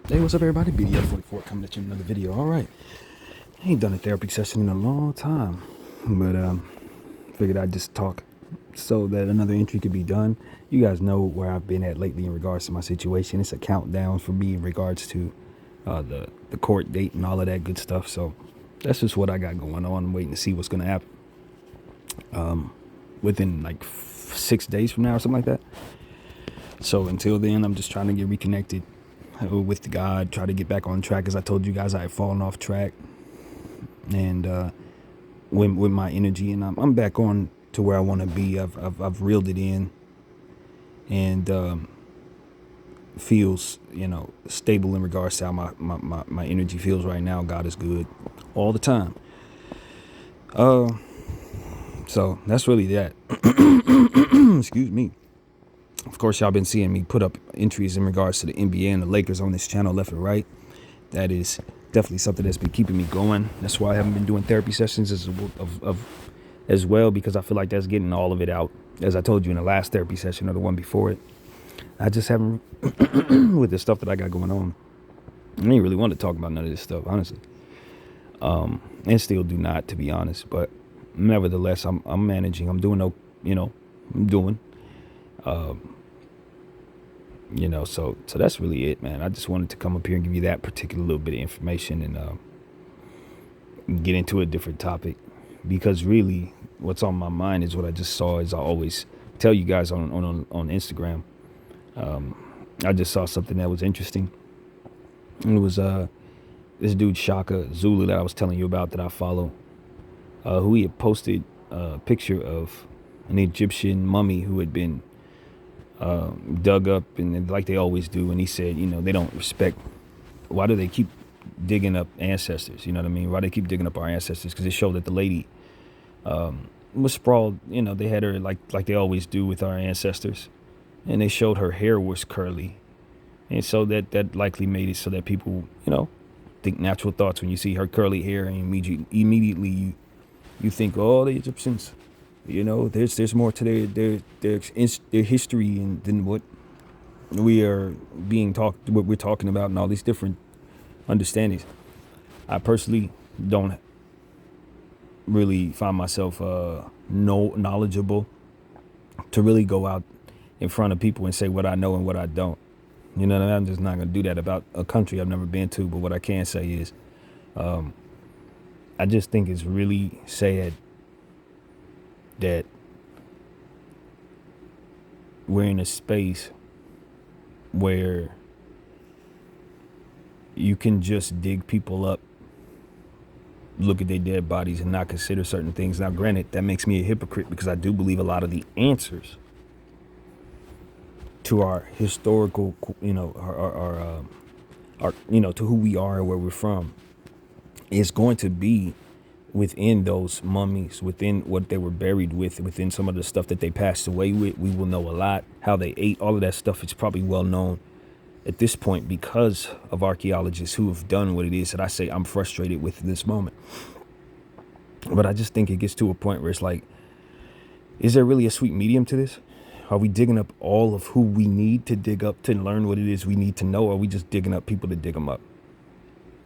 Hey, what's up, everybody? BDF 44 coming at you with another video. All right, I ain't done a therapy session in a long time, but figured I'd just talk so that another entry could be done. You guys know where I've been at lately in regards to my situation. It's a countdown for me in regards to the court date and all of that good stuff. So that's just what I got going on. I'm waiting to see what's gonna happen within like 6 days from now or something like that. So until then, I'm just trying to get reconnected with God, try to get back on track. As I told you guys, I had fallen off track, and with my energy, and I'm back on to where I want to be. I've reeled it in, and feels stable in regards to how my energy feels right now. God is good all the time. So that's really that. Excuse me. Of course, y'all been seeing me put up entries in regards to the NBA and the Lakers on this channel left and right. That is definitely something that's been keeping me going. That's why I haven't been doing therapy sessions as well, because I feel like that's getting all of it out. As I told you in the last therapy session or the one before it, I just haven't, with the stuff that I got going on, I didn't really want to talk about none of this stuff, honestly. And still do not, to be honest. But nevertheless, I'm managing. I'm doing, I'm doing. So that's really it, man. I just wanted to come up here and give you that particular little bit of information and get into a different topic, because really what's on my mind is what I just saw. As I always tell you guys on Instagram, I just saw something that was interesting. And it was this dude Shaka Zulu that I was telling you about, that I follow, who he had posted a picture of an Egyptian mummy who had been dug up, and like they always do. And he said, they don't respect. Why do they keep digging up ancestors? You know what I mean? Why they keep digging up our ancestors? Because it showed that the lady was sprawled. They had her like they always do with our ancestors, and they showed her hair was curly, and so that likely made it so that people think natural thoughts when you see her curly hair, and immediately you think, oh, the Egyptians. There's more to their history than what we are what we're talking about, and all these different understandings. I personally don't really find myself knowledgeable to really go out in front of people and say what I know and what I don't. I'm just not gonna do that about a country I've never been to. But what I can say is, I just think it's really sad that we're in a space where you can just dig people up, look at their dead bodies, and not consider certain things. Now, granted, that makes me a hypocrite, because I do believe a lot of the answers to our historical, our to who we are and where we're from is going to be within those mummies, within what they were buried with, within some of the stuff that they passed away with. We will know a lot. How they ate, all of that stuff is probably well known at this point, because of archaeologists who have done what it is that I say I'm frustrated with this moment. But I just think it gets to a point where it's like, is there really a sweet medium to this? Are we digging up all of who we need to dig up to learn what it is we need to know? Or are we just digging up people to dig them up?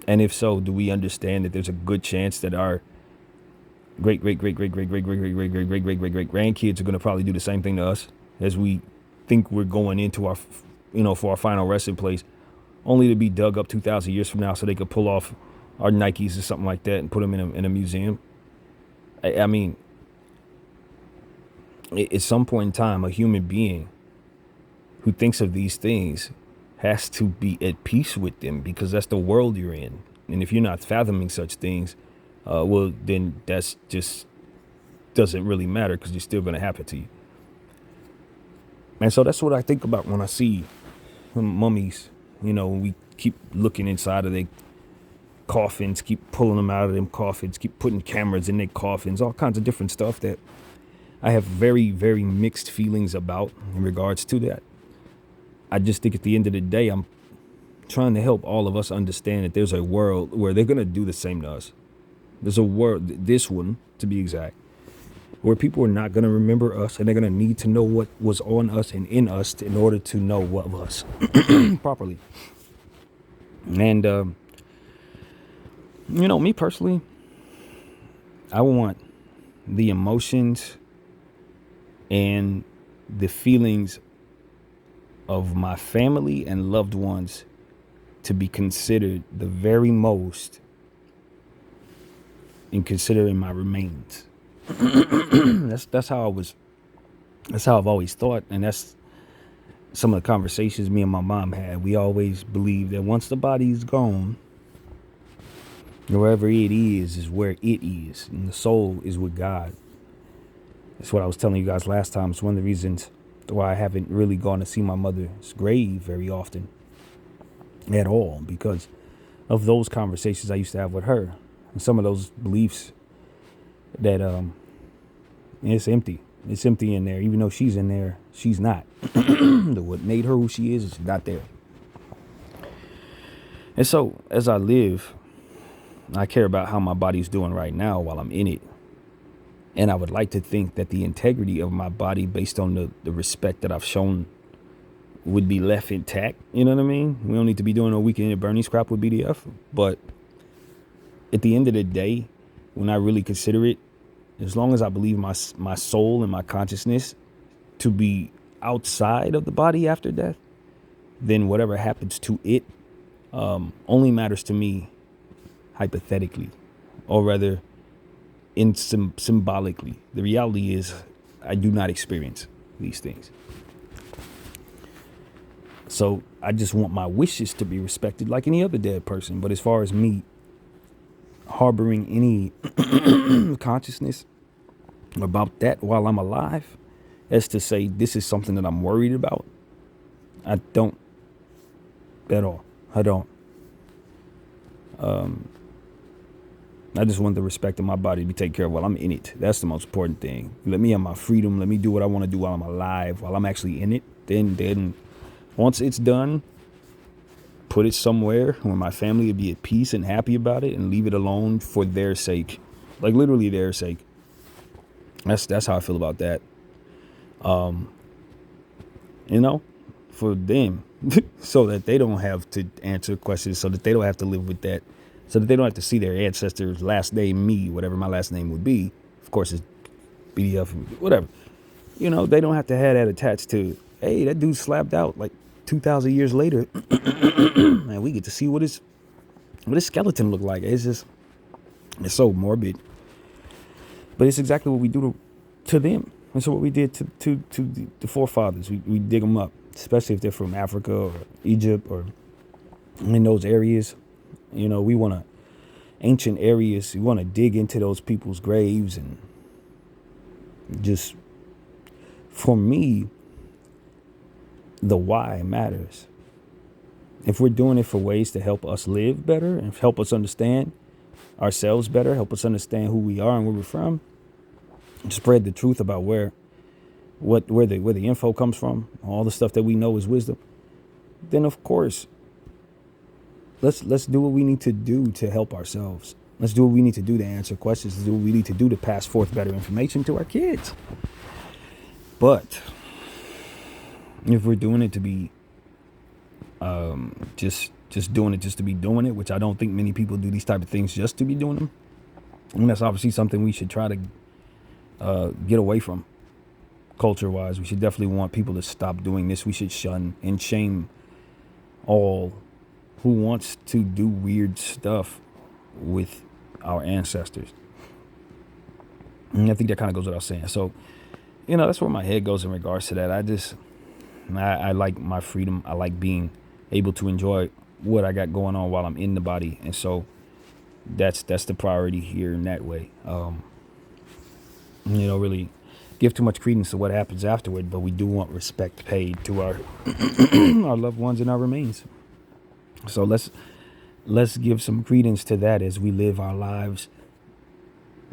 And if so, do we understand that there's a good chance that our great grandkids are going to probably do the same thing to us, as we think we're going into our, for our final resting place, only to be dug up 2,000 years from now so they could pull off our Nikes or something like that and put them in a museum? I mean, at some point in time, a human being who thinks of these things has to be at peace with them, because that's the world you're in. And if you're not fathoming such things, well, then that's just doesn't really matter, because it's still going to happen to you. And so that's what I think about when I see mummies. When we keep looking inside of their coffins, keep pulling them out of them coffins, keep putting cameras in their coffins, all kinds of different stuff that I have very, very mixed feelings about in regards to that. I just think at the end of the day, I'm trying to help all of us understand that there's a world where they're going to do the same to us. There's a world, this one to be exact, where people are not going to remember us, and they're going to need to know what was on us and in us in order to know what was properly. And, me personally, I want the emotions and the feelings of my family and loved ones to be considered the very most in considering my remains. That's how I was. That's how I've always thought, and that's some of the conversations me and my mom had. We always believed that once the body's gone, wherever it is where it is, and the soul is with God. That's what I was telling you guys last time. It's one of the reasons why I haven't really gone to see my mother's grave very often at all, because of those conversations I used to have with her, and some of those beliefs that it's empty. It's empty in there. Even though she's in there, she's not. What made her who she is not there. And so, as I live, I care about how my body's doing right now while I'm in it. And I would like to think that the integrity of my body, based on the respect that I've shown, would be left intact. You know what I mean? We don't need to be doing a weekend at Bernie's crap with BDF. But at the end of the day, when I really consider it, as long as I believe my soul and my consciousness to be outside of the body after death, then whatever happens to it only matters to me hypothetically, or rather symbolically. The reality is I do not experience these things. So I just want my wishes to be respected like any other dead person. But as far as me harboring any consciousness about that while I'm alive, as to say this is something that I'm worried about, I don't at all. I don't. I just want the respect of my body to be taken care of while I'm in it. That's the most important thing. Let me have my freedom. Let me do what I want to do while I'm alive, while I'm actually in it. Then once it's done, put it somewhere where my family would be at peace and happy about it, and leave it alone for their sake, like literally their sake. That's how I feel about that. For them, so that they don't have to answer questions, so that they don't have to live with that, so that they don't have to see their ancestors' last name, me, whatever my last name would be. Of course, it's BDF, whatever. They don't have to have that attached to, hey, that dude slapped out like 2,000 years later, and we get to see what his skeleton looked like. It's so morbid. But it's exactly what we do to them. That's what we did to the forefathers. We dig them up, especially if they're from Africa or Egypt or in those areas. We want to, ancient areas, we want to dig into those people's graves. And just, for me, the why matters. If we're doing it for ways to help us live better and help us understand ourselves better, help us understand who we are and where we're from, spread the truth about where the info comes from, all the stuff that we know is wisdom, then of course let's do what we need to do to help ourselves. Let's do what we need to do to answer questions. Let's do what we need to do to pass forth better information to our kids. But if we're doing it to be just doing it just to be doing it, which I don't think many people do these type of things just to be doing them, and that's obviously something we should try to get away from culture-wise. We should definitely want people to stop doing this. We should shun and shame all who wants to do weird stuff with our ancestors. And I think that kind of goes without saying. So, that's where my head goes in regards to that. I like my freedom. I like being able to enjoy what I got going on while I'm in the body. And so that's the priority here in that way. Really give too much credence to what happens afterward, but we do want respect paid to our our loved ones and our remains. So let's give some credence to that as we live our lives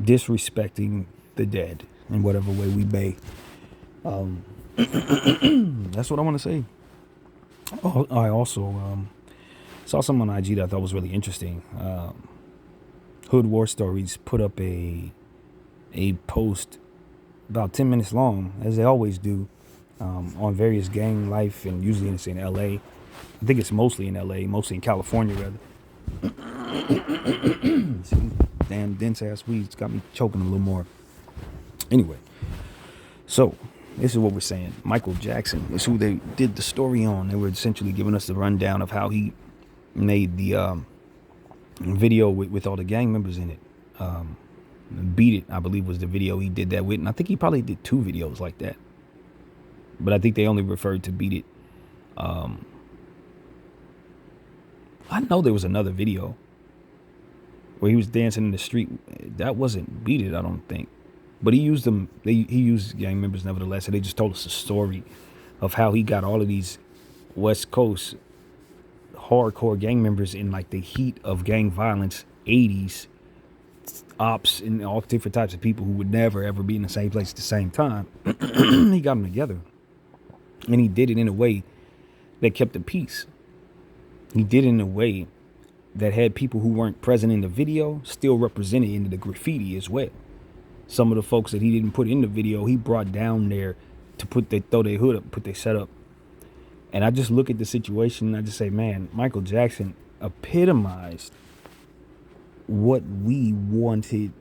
disrespecting the dead in whatever way we may. That's what I want to say. Oh, I also saw something on IG that I thought was really interesting. Hood War Stories put up a post about 10 minutes long, as they always do, on various gang life, and usually it's in LA. I think it's mostly in LA, mostly in California, rather. Damn dense ass weeds got me choking a little more. Anyway, so this is what we're saying. Michael Jackson is who they did the story on. They were essentially giving us the rundown of how he made the video with all the gang members in it. Beat It, I believe, was the video he did that with. And I think he probably did 2 videos like that. But I think they only referred to Beat It. I know there was another video where he was dancing in the street. That wasn't Beat It, I don't think. But he used them. He used gang members nevertheless. And they just told us a story of how he got all of these West Coast hardcore gang members in like the heat of gang violence, 80s, ops, and all different types of people who would never ever be in the same place at the same time. He got them together. And he did it in a way that kept the peace. He did it in a way that had people who weren't present in the video still represented in the graffiti as well. Some of the folks that he didn't put in the video, he brought down there to throw their hood up, put their set up. And I just look at the situation and I just say, man, Michael Jackson epitomized what we wanted,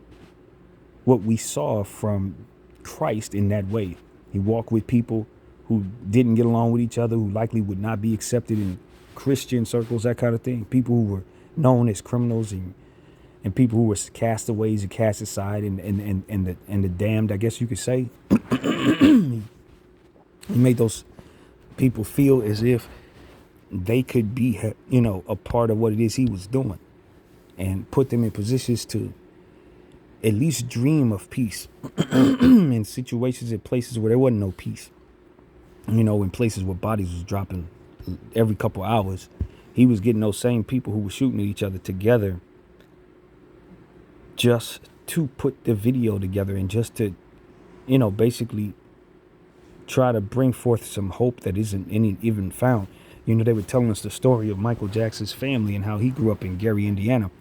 what we saw from Christ in that way. He walked with people who didn't get along with each other, who likely would not be accepted in Christian circles, that kind of thing. People who were known as criminals and people who were castaways and cast aside and the damned, I guess you could say. He made those people feel as if they could be, a part of what it is he was doing, and put them in positions to at least dream of peace in situations and places where there wasn't no peace. In places where bodies was dropping every couple hours, he was getting those same people who were shooting at each other together just to put the video together and just to, basically try to bring forth some hope that isn't even found. They were telling us the story of Michael Jackson's family and how he grew up in Gary, Indiana.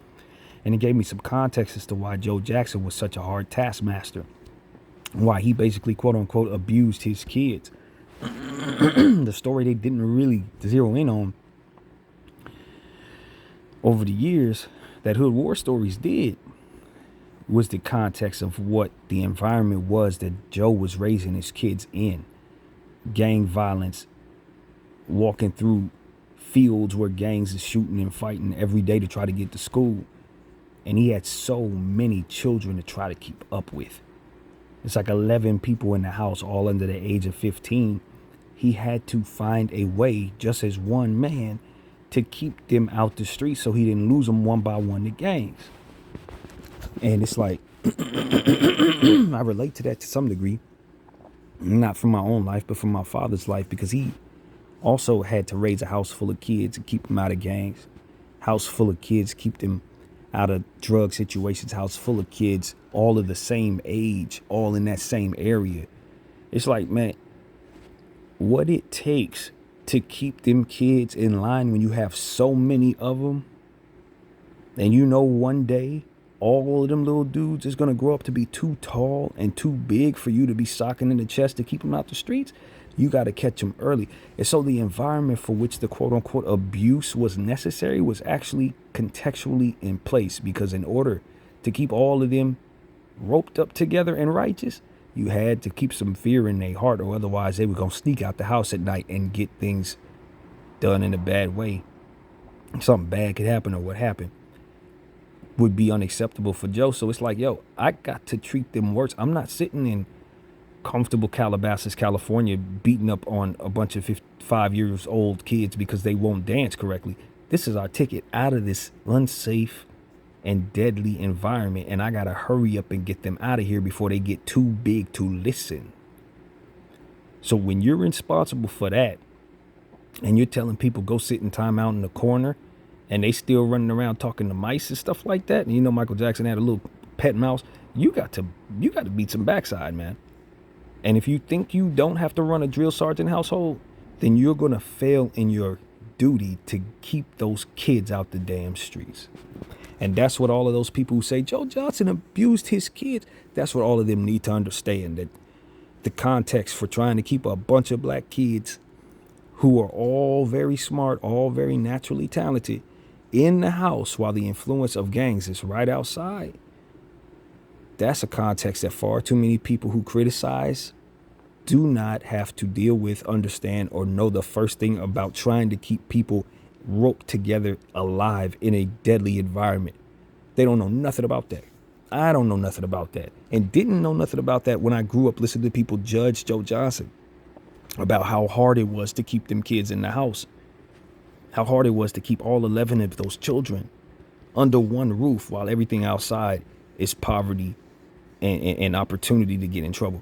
And it gave me some context as to why Joe Jackson was such a hard taskmaster. Why he basically, quote unquote, abused his kids. The story they didn't really zero in on over the years that Hood War Stories did was the context of what the environment was that Joe was raising his kids in. Gang violence, walking through fields where gangs is shooting and fighting every day to try to get to school. And he had so many children to try to keep up with. It's like 11 people in the house, all under the age of 15. He had to find a way, just as one man, to keep them out the street so he didn't lose them one by one to gangs. And it's like, I relate to that to some degree. Not from my own life, but from my father's life, because he also had to raise a house full of kids and keep them out of gangs. House full of kids, keep them out of drug situations. House full of kids, all of the same age, all in that same area. It's like, man, what it takes to keep them kids in line when you have so many of them, and one day all of them little dudes is going to grow up to be too tall and too big for you to be socking in the chest to keep them out the streets. You got to catch them early. And so the environment for which the quote unquote abuse was necessary was actually contextually in place, because in order to keep all of them roped up together and righteous, you had to keep some fear in their heart, or otherwise they were going to sneak out the house at night and get things done in a bad way. Something bad could happen, or what happened would be unacceptable for Joe. So it's like, yo, I got to treat them worse. I'm not sitting in comfortable Calabasas, California, beating up on a bunch of 5 years old kids because they won't dance correctly. This is our ticket out of this unsafe and deadly environment, and I gotta hurry up and get them out of here before they get too big to listen. So when you're responsible for that, and you're telling people go sit in timeout in the corner, and they still running around talking to mice and stuff like that, and Michael Jackson had a little pet mouse, you got to beat some backside, man. And if you think you don't have to run a drill sergeant household, then you're gonna fail in your duty to keep those kids out the damn streets. And that's what all of those people who say Joe Johnson abused his kids, that's what all of them need to understand, that the context for trying to keep a bunch of black kids who are all very smart, all very naturally talented, in the house while the influence of gangs is right outside. That's a context that far too many people who criticize do not have to deal with, understand, or know the first thing about trying to keep people roped together alive in a deadly environment. They don't know nothing about that. I don't know nothing about that, and didn't know nothing about that when I grew up listening to people judge Joe Johnson about how hard it was to keep them kids in the house, how hard it was to keep all 11 of those children under one roof while everything outside is poverty and opportunity to get in trouble.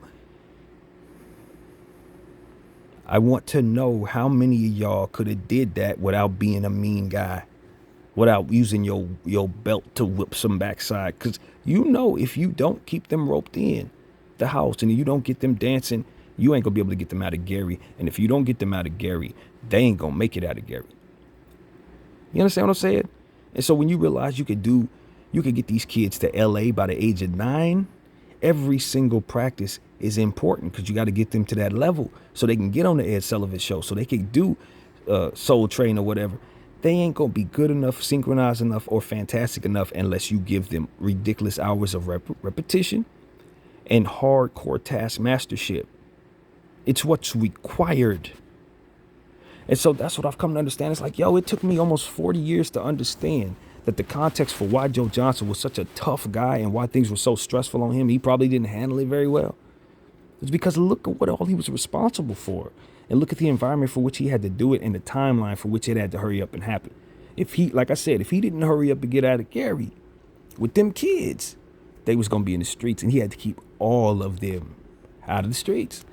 I want to know how many of y'all could have did that without being a mean guy, without using your belt to whip some backside. Because if you don't keep them roped in the house and you don't get them dancing, you ain't gonna be able to get them out of Gary. And if you don't get them out of Gary, they ain't gonna make it out of Gary. You understand what I'm saying? And so when you realize you could get these kids to LA by the age of 9, every single practice is important because you got to get them to that level so they can get on the Ed Sullivan show, so they can do Soul Train or whatever. They ain't going to be good enough, synchronized enough, or fantastic enough unless you give them ridiculous hours of repetition and hardcore task mastership. It's what's required. And so that's what I've come to understand. It's like, it took me almost 40 years to understand that the context for why Joe Johnson was such a tough guy and why things were so stressful on him, he probably didn't handle it very well. It's because look at what all he was responsible for. And look at the environment for which he had to do it and the timeline for which it had to hurry up and happen. If he didn't hurry up and get out of Gary with them kids, they was going to be in the streets, and he had to keep all of them out of the streets.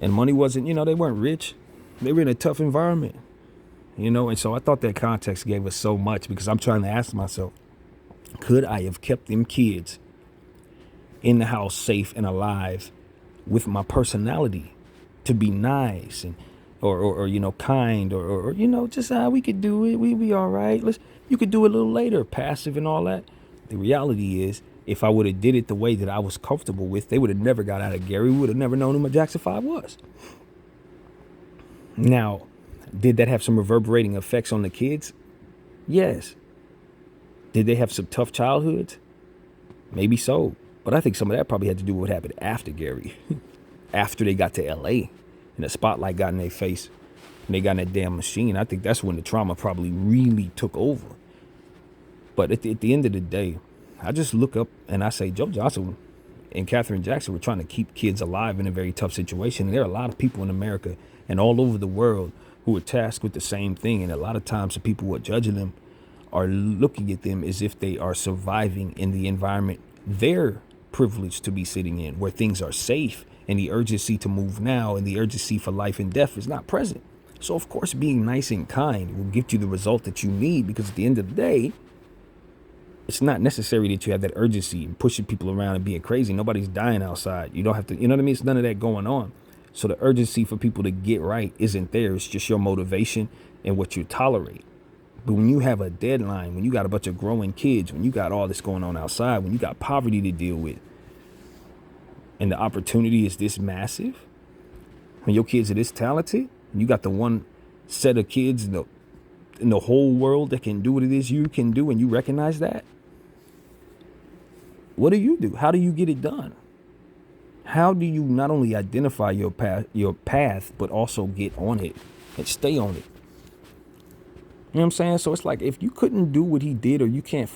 And money wasn't, they weren't rich. They were in a tough environment, and so I thought that context gave us so much, because I'm trying to ask myself, could I have kept them kids in the house safe and alive with my personality to be nice and or kind or just we could do it, we be all right, you could do it a little later, passive and all that. The reality is, if I would have did it the way that I was comfortable with, they would have never got out of Gary. We would have never known who my Jackson 5 was. Now, did that have some reverberating effects on the kids? Yes. Did they have some tough childhoods? Maybe so. But I think some of that probably had to do with what happened after Gary. After they got to L.A. and the spotlight got in their face and they got in that damn machine. I think that's when the trauma probably really took over. But at the end of the day, I just look up and I say Joe Johnson and Katherine Jackson were trying to keep kids alive in a very tough situation. And there are a lot of people in America and all over the world who are tasked with the same thing. And a lot of times the people who are judging them are looking at them as if they are surviving in the environment they're privileged to be sitting in, where things are safe and the urgency to move now and the urgency for life and death is not present. So, of course, being nice and kind will get you the result that you need, because at the end of the day, it's not necessary that you have that urgency and pushing people around and being crazy. Nobody's dying outside. You don't have to, what I mean? It's none of that going on. So the urgency for people to get right isn't there. It's just your motivation and what you tolerate. But when you have a deadline, when you got a bunch of growing kids, when you got all this going on outside, when you got poverty to deal with, and the opportunity is this massive, when your kids are this talented, and you got the one set of kids in the whole world that can do what it is you can do, and you recognize that, what do? How do you get it done? How do you not only identify your path, but also get on it and stay on it? You know what I'm saying? So it's like, if you couldn't do what he did, or you can't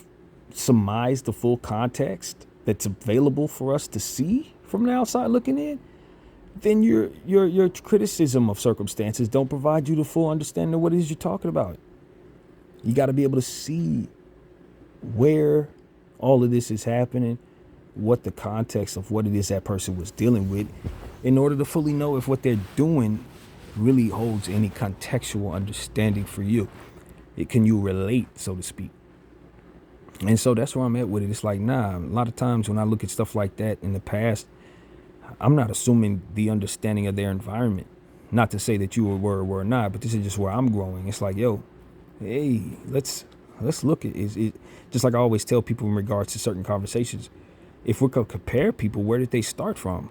surmise the full context that's available for us to see from the outside looking in, then your criticism of circumstances don't provide you the full understanding of what it is you're talking about. You got to be able to see where all of this is happening, what the context of what it is that person was dealing with, in order to fully know if what they're doing really holds any contextual understanding for you. Can you relate, so to speak? And so that's where I'm at with it. It's like, a lot of times when I look at stuff like that in the past, I'm not assuming the understanding of their environment. Not to say that you were not, but this is just where I'm growing. It's like, hey, let's look at it. Just like I always tell people in regards to certain conversations, if we're going to compare people, where did they start from?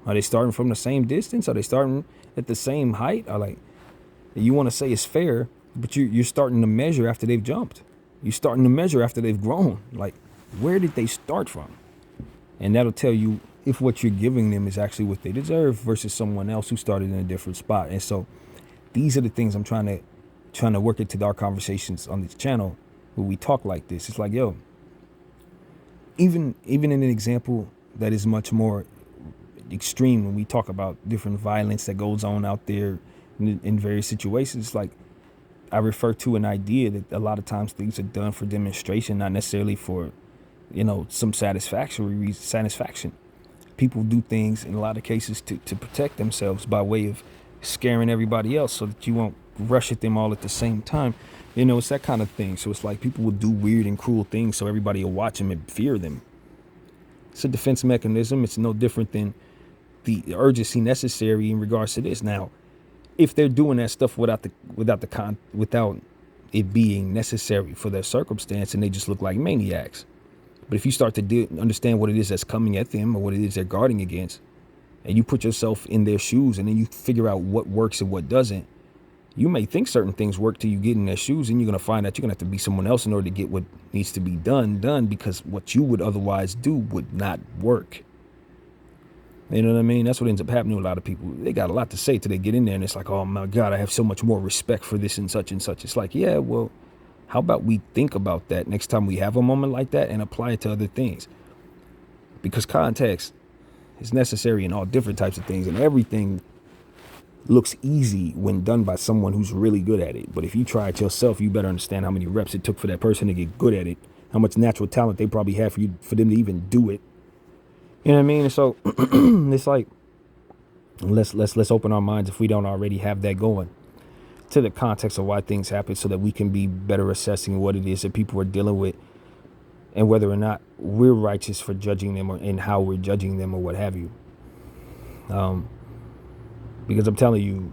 Are they starting from the same distance? Are they starting at the same height? Or like, you want to say it's fair, but you're starting to measure after they've jumped. You're starting to measure after they've grown. Like, where did they start from? And that'll tell you if what you're giving them is actually what they deserve versus someone else who started in a different spot. And so these are the things I'm trying to work into our conversations on this channel where we talk like this. It's like, yo, even in an example that is much more extreme, when we talk about different violence that goes on out there in various situations, like I refer to an idea that a lot of times things are done for demonstration, not necessarily for, some satisfaction. People do things in a lot of cases to protect themselves by way of scaring everybody else so that you won't rush at them all at the same time. It's that kind of thing. So it's like people will do weird and cruel things so everybody will watch them and fear them. It's a defense mechanism. It's no different than the urgency necessary in regards to this. Now, if they're doing that stuff without it being necessary for their circumstance, and they just look like maniacs. But if you start to understand what it is that's coming at them or what it is they're guarding against, and you put yourself in their shoes, and then you figure out what works and what doesn't, you may think certain things work till you get in their shoes, and you're going to find that you're going to have to be someone else in order to get what needs to be done, because what you would otherwise do would not work. You know what I mean? That's what ends up happening with a lot of people. They got a lot to say till they get in there, and it's like, oh my God, I have so much more respect for this and such and such. It's like, yeah, well, how about we think about that next time we have a moment like that and apply it to other things? Because context is necessary in all different types of things, and everything looks easy when done by someone who's really good at it. But if you try it yourself, you better understand how many reps it took for that person to get good at it, how much natural talent they probably have for them to even do it. You know what I mean? So it's like, let's open our minds, if we don't already have that going, to the context of why things happen, so that we can be better assessing what it is that people are dealing with, and whether or not we're righteous for judging them, and how we're judging them, or what have you. Because I'm telling you,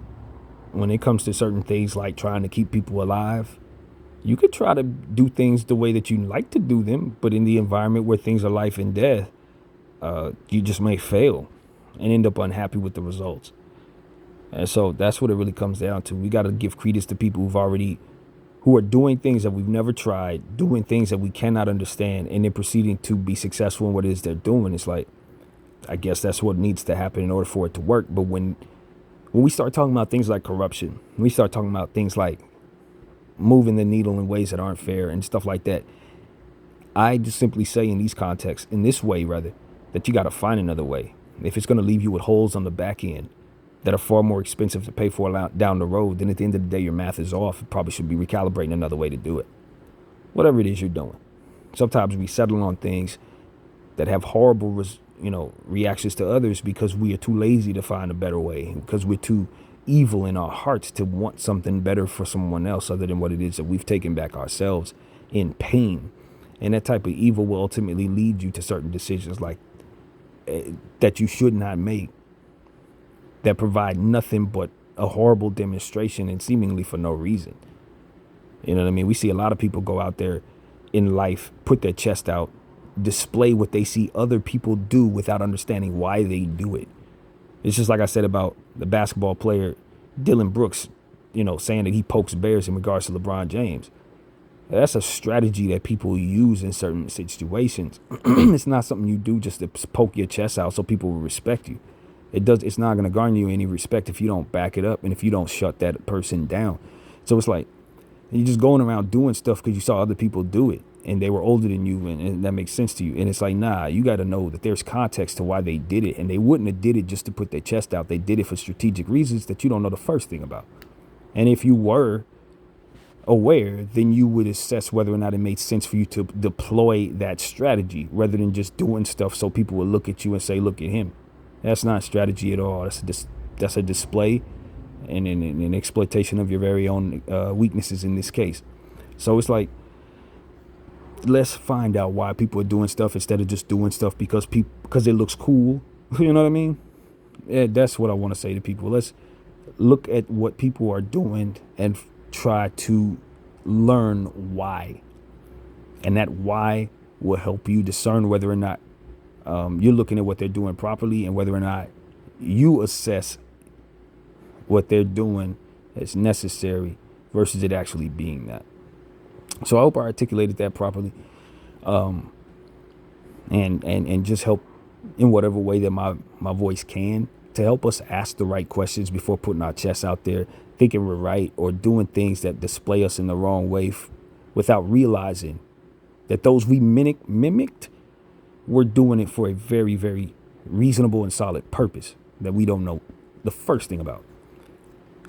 when it comes to certain things like trying to keep people alive, you could try to do things the way that you like to do them, but in the environment where things are life and death, you just may fail and end up unhappy with the results. And so that's what it really comes down to. We got to give credence to people who are doing things that we've never tried, doing things that we cannot understand, and then proceeding to be successful in what it is they're doing. It's like, I guess that's what needs to happen in order for it to work. But when we start talking about things like corruption, we start talking about things like moving the needle in ways that aren't fair and stuff like that, I just simply say in this way, that you got to find another way. If it's going to leave you with holes on the back end that are far more expensive to pay for down the road, then at the end of the day, your math is off. You probably should be recalibrating another way to do it. Whatever it is you're doing. Sometimes we settle on things that have horrible reactions to others because we are too lazy to find a better way, because we're too evil in our hearts to want something better for someone else other than what it is that we've taken back ourselves in pain. And that type of evil will ultimately lead you to certain decisions that you should not make, that provide nothing but a horrible demonstration, and seemingly for no reason. You know what I mean? We see a lot of people go out there in life, put their chest out, display what they see other people do without understanding why they do it. It's just like I said about the basketball player Dylan Brooks, saying that he pokes bears in regards to LeBron James. That's a strategy that people use in certain situations. It's not something you do just to poke your chest out so people will respect you. It's not going to garner you any respect if you don't back it up and if you don't shut that person down. So it's like you're just going around doing stuff because you saw other people do it and they were older than you, and that makes sense to you. And it's like, nah, you got to know that there's context to why they did it, and they wouldn't have did it just to put their chest out. They did it for strategic reasons that you don't know the first thing about. And if you were aware, then you would assess whether or not it made sense for you to deploy that strategy rather than just doing stuff so people will look at you and say, look at him. That's not strategy at all. That's a display and an exploitation of your very own weaknesses in this case. So it's like, let's find out why people are doing stuff instead of just doing stuff because it looks cool. You know what I mean? Yeah, that's what I want to say to people. Let's look at what people are doing and try to learn why. And that why will help you discern whether or not you're looking at what they're doing properly and whether or not you assess what they're doing as necessary versus it actually being that. So I hope I articulated that properly, and just help in whatever way that my voice can to help us ask the right questions before putting our chests out there, thinking we're right or doing things that display us in the wrong way without realizing that those we mimicked, we're doing it for a very, very reasonable and solid purpose that we don't know the first thing about.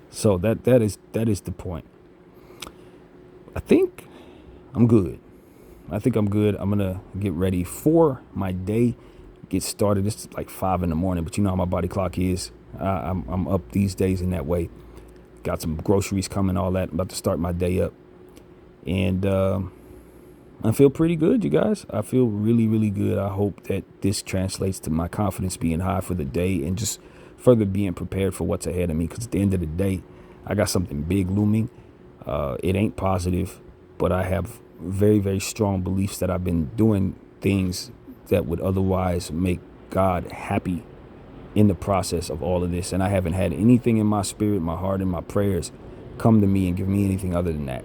So that is the point. I think I'm good. I'm gonna get ready for my day, get started. It's like 5 a.m, but you know how my body clock is. I'm up these days in that way. Got some groceries coming, all that. I'm about to start my day up, and I feel pretty good, you guys. I feel really, really good. I hope that this translates to my confidence being high for the day and just further being prepared for what's ahead of me. Because at the end of the day, I got something big looming. It ain't positive, but I have very, very strong beliefs that I've been doing things that would otherwise make God happy in the process of all of this. And I haven't had anything in my spirit, my heart, and my prayers come to me and give me anything other than that.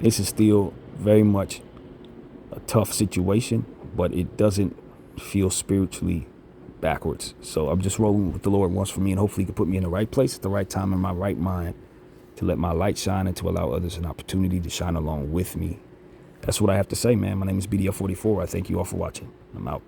This is still very much a tough situation, but it doesn't feel spiritually backwards. So I'm just rolling with the Lord wants for me, and hopefully he can put me in the right place at the right time in my right mind to let my light shine and to allow others an opportunity to shine along with me. That's what I have to say, man. My name is BDF 44. I thank you all for watching. I'm out.